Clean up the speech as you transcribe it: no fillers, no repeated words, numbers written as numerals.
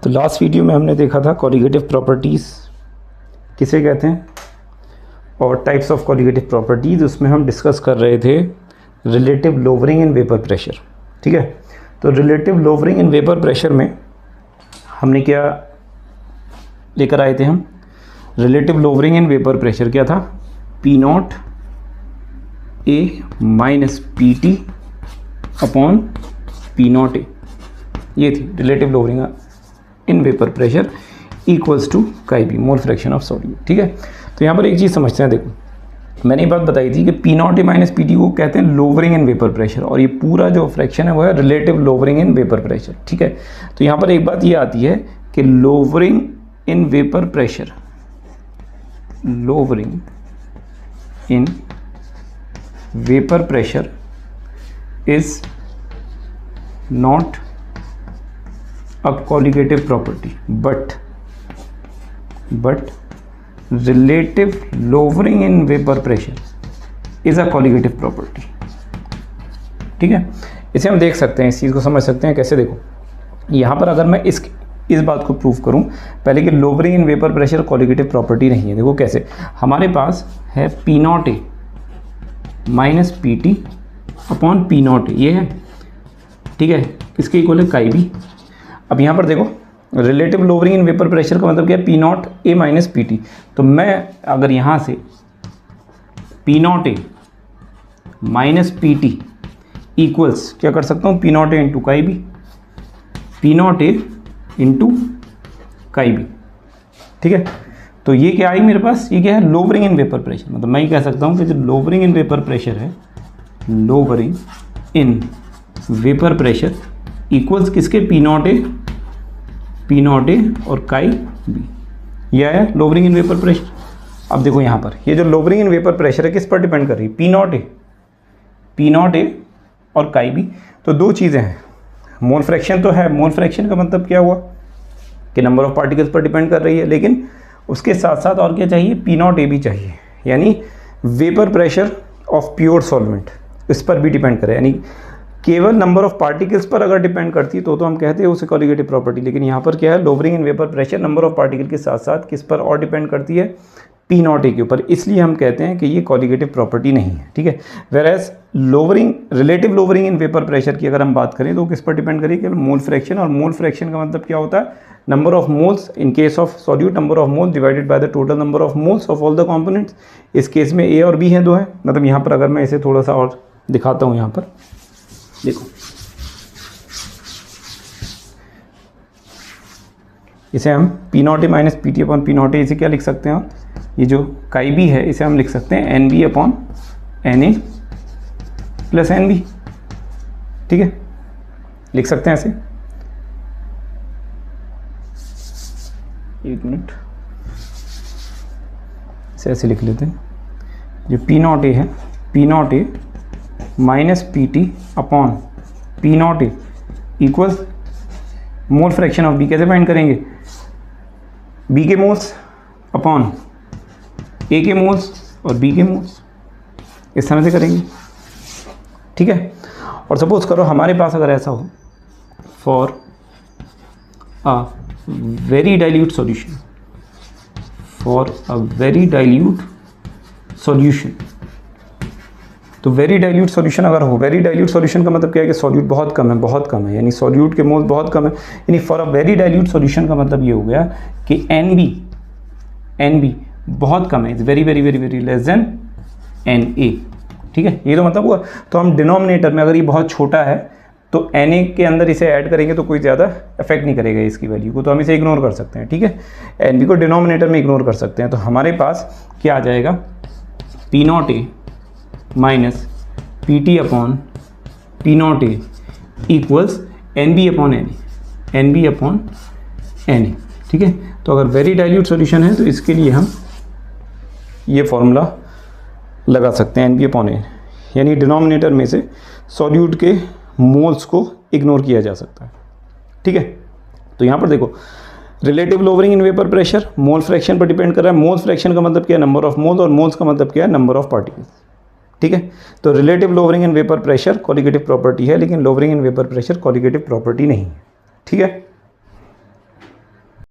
तो last video में हमने देखा था कॉलिगेटिव प्रॉपर्टीज़ किसे कहते हैं और टाइप्स ऑफ कॉलिगेटिव प्रॉपर्टीज़। उसमें हम डिस्कस कर रहे थे relative lowering in vapour pressure. ठीक है, तो relative lowering in vapour pressure में हमने क्या लेकर आए थे? हम relative lowering in vapour pressure क्या था? P naught A minus P T upon P naught A, ये थी relative lowering in vapour pressure equals to chi B, mole fraction of solute. ठीक है, तो यहाँ पर एक चीज़ समझते हैं। देखो, मैंने ये बात बताई थी कि P naught A minus P T को कहते हैं लोवरिंग इन वेपर प्रेशर, और ये पूरा जो फ्रैक्शन है वो है relative lowering in vapour pressure. ठीक है, तो यहाँ पर एक बात ये आती है कि lowering in vapour pressure, lowering in vapour pressure is not a colligative property but relative lowering in vapor pressure is a colligative property। ठीक है, इसे हम देख सकते हैं, इस चीज़ को समझ सकते हैं कैसे। देखो, यहाँ पर अगर मैं इस बात को प्रूव करूँ पहले कि lowering in vapour pressure colligative property नहीं है। देखो कैसे, हमारे पास है P naught A minus P T upon P naught A, ये है। ठीक है, किसके इक्वल है? काई बी। अब यहाँ पर देखो, relative lowering in vapour pressure का मतलब क्या है? P naught A minus P T. तो मैं अगर यहाँ से P naught A minus P T equals क्या कर सकता हूँ? P naught A into chi B, P naught A into chi B. ठीक है, तो ये क्या आई मेरे पास? ये क्या है? Lowering in vapour pressure. मतलब मैं ये कह सकता हूँ कि जो लोवरिंग इन वेपर प्रेशर है, lowering in vapour pressure equals किसके? पी नॉट ए और काई बी। यह है लोवरिंग इन वेपर प्रेशर। अब देखो यहाँ पर ये जो लोवरिंग इन वेपर प्रेशर है किस पर डिपेंड कर रही है? पी नॉट ए और काई बी। तो दो चीज़ें हैं, मोल फ्रैक्शन तो है। मोल फ्रैक्शन का मतलब क्या हुआ कि नंबर ऑफ पार्टिकल्स पर डिपेंड कर रही है, लेकिन उसके साथ साथ और क्या चाहिए? पी नॉट ए भी चाहिए, यानी vapour pressure of pure solvent इस पर भी डिपेंड करे। यानी केवल नंबर ऑफ पार्टिकल्स पर अगर डिपेंड करती तो हम कहते हैं उसे कॉलिगेटिव प्रॉपर्टी। लेकिन यहाँ पर क्या है? Lowering in vapour pressure number of particle के साथ साथ किस पर और डिपेंड करती है? पी नॉट ए के ऊपर, इसलिए हम कहते हैं कि ये कॉलिगेटिव प्रॉपर्टी नहीं है। ठीक है, whereas lowering relative lowering in vapour pressure की अगर हम बात करें तो किस पर डिपेंड करेगी? केवल मोल फ्रैक्शन, और मोल फ्रैक्शन का मतलब क्या होता है? Number of moles in case of solute, number of moles divided by the total number of moles of all the components. इस केस में ए और बी हैं, दो हैं। मतलब यहाँ पर अगर मैं इसे थोड़ा सा और दिखाता हूँ, यहाँ पर देखो, इसे हम P naught A minus P T upon P naught ए, इसे क्या लिख सकते हैं? ये जो काई बी है इसे हम लिख सकते हैं N B upon N A plus N B. ठीक है, लिख सकते हैं ऐसे। एक मिनट, इसे ऐसे लिख लेते हैं। जो पी नॉट ए है, P naught A minus P T upon P naught A equals mole fraction of B. कैसे फाइंड करेंगे? बी के मोल्स अपॉन ए के मोल्स और बी के मोल्स, इस तरह से करेंगे। ठीक है, और सपोज करो हमारे पास अगर ऐसा हो, for a very dilute solution, for a very dilute solution. तो वेरी डाइल्यूट सॉल्यूशन अगर हो, वेरी डाइल्यूट सॉल्यूशन का मतलब क्या है? कि सॉल्यूट बहुत कम है, बहुत कम है, यानी सॉल्यूट के मोल्स बहुत कम है। यानी for a very dilute solution का मतलब ये हो गया कि एन बी बहुत कम है, it's very very very very less than N A. ठीक है, ये तो मतलब हुआ। तो हम डिनोमिनेटर में अगर ये बहुत छोटा है तो एन ए के अंदर इसे ऐड करेंगे तो कोई ज़्यादा इफेक्ट नहीं करेगा इसकी वैल्यू को, तो हम इसे इग्नोर कर सकते हैं। ठीक है, एन बी को डिनोमिनेटर में इग्नोर कर सकते हैं। तो हमारे पास क्या आ जाएगा? P naught A minus P T upon P naught A equals N B upon N A, N B upon N A. ठीक है, तो अगर वेरी डाइल्यूट सॉल्यूशन है तो इसके लिए हम ये फॉर्मूला लगा सकते हैं, एन बी अपॉन एन, यानी डिनोमिनेटर में से सॉल्यूट के मोल्स को इग्नोर किया जा सकता है। ठीक है, तो यहाँ पर देखो, relative lowering in vapour pressure mole fraction पर डिपेंड कर रहा है। मोल फ्रैक्शन का मतलब क्या है? नंबर ऑफ मोल्स, और मोल्स का मतलब क्या है? Number of particles. ठीक है, तो relative lowering in vapour pressure colligative property है, लेकिन lowering in vapour pressure colligative property नहीं है। ठीक है।